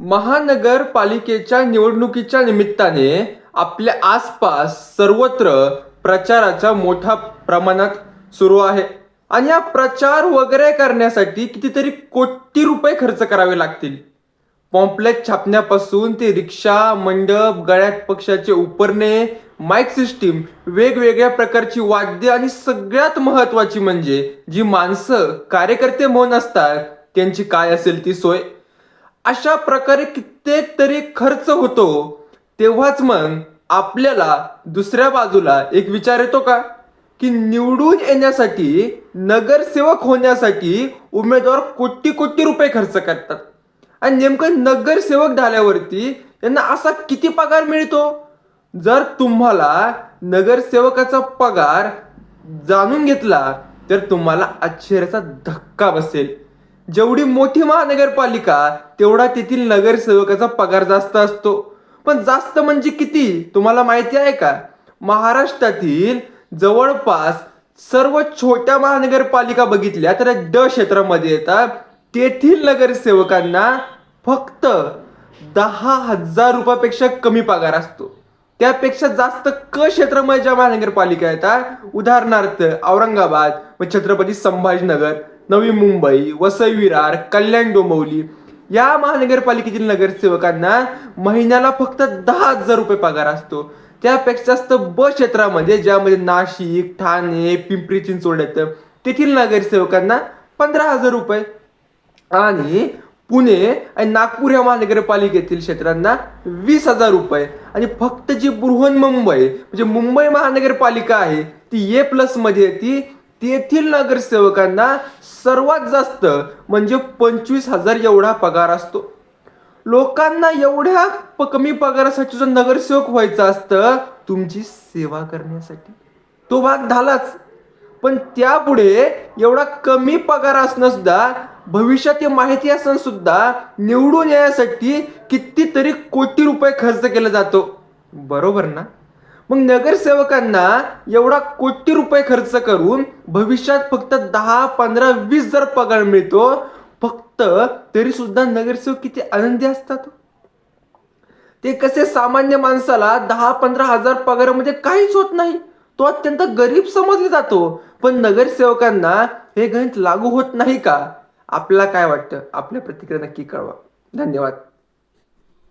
महानगरपालिकेच्या निवडणुकीच्या निमित्ताने आपल्या आसपास सर्वत्र प्रचाराचा मोठ्या प्रमाणात सुरू आहे आणि हा प्रचार वगैरे करण्यासाठी कितीतरी कोटी रुपये खर्च करावे लागतील. पॉम्पलेट छापण्यापासून ते रिक्षा, मंडप, गळ्यात पक्षाचे उपरणे, माईक सिस्टीम, वेगवेगळ्या प्रकारची वाद्य आणि सगळ्यात महत्वाची म्हणजे जी माणसं कार्यकर्ते म्हणून असतात त्यांची काय असेल ती सोय. अशा प्रकारे कित्येक तरी खर्च होतो. तेव्हाच मग आपल्याला दुसऱ्या बाजूला एक विचार येतो का की निवडून येण्यासाठी, नगरसेवक होण्यासाठी उमेदवार कोटी कोटी रुपये खर्च करतात आणि नेमकं नगरसेवक झाल्यावरती त्यांना असा किती पगार मिळतो? जर तुम्हाला नगरसेवकाचा पगार जाणून घेतला तर तुम्हाला आश्चर्याचा धक्का बसेल. जेवढी मोठी महानगरपालिका तेवढा तेथील नगरसेवकाचा पगार जास्त असतो. पण जास्त म्हणजे किती तुम्हाला माहिती आहे का? महाराष्ट्रातील जवळपास सर्व छोट्या महानगरपालिका बघितल्या तर ड क्षेत्रामध्ये येतात. तेथील नगरसेवकांना फक्त 10,000 रुपयापेक्षा कमी पगार असतो. त्यापेक्षा जास्त क क्षेत्रामध्ये ज्या महानगरपालिका येतात, उदाहरणार्थ औरंगाबाद व छत्रपती संभाजीनगर, नवी मुंबई, वसई विरार, कल्याण डोंबिवली या महानगरपालिकेतील नगरसेवकांना महिन्याला फक्त 10,000 रुपये पगार असतो. त्यापेक्षा जास्त ब क्षेत्रामध्ये ज्यामध्ये नाशिक, ठाणे, पिंपरी चिंचवड येतं तेथील नगरसेवकांना 15,000 रुपये आणि पुणे आणि नागपूर या महानगरपालिकेतील क्षेत्रांना 20,000 रुपये आणि फक्त जी बृहन्मुंबई म्हणजे मुंबई महानगरपालिका आहे ती ए प्लस मध्ये येते. तेथील नगरसेवकांना सर्वात जास्त म्हणजे 25,000 एवढा पगार असतो. लोकांना एवढ्या कमी पगारासाठी जर नगरसेवक व्हायचं असतं तुमची सेवा करण्यासाठी, तो भाग झालाच. पण त्यापुढे एवढा कमी पगार असणं सुद्धा, भविष्यात हे माहिती असून सुद्धा निवडून येण्यासाठी कितीतरी कोटी रुपये खर्च केला जातो. बरोबर ना? मग नगरसेवकांना एवढा कोटी रुपये खर्च करून भविष्यात फक्त 10, 15, 20 जर पगार मिळतो फक्त, तरी सुद्धा नगरसेवक किती आनंदी असतात. ते कसे सामान्य माणसाला 10-15 हजार पगारामध्ये काहीच होत नाही, तो अत्यंत गरीब समजला जातो. पण नगरसेवकांना हे गणित लागू होत नाही का? आपल्याला काय वाटतं? आपल्या प्रतिक्रिया नक्की कळवा. धन्यवाद.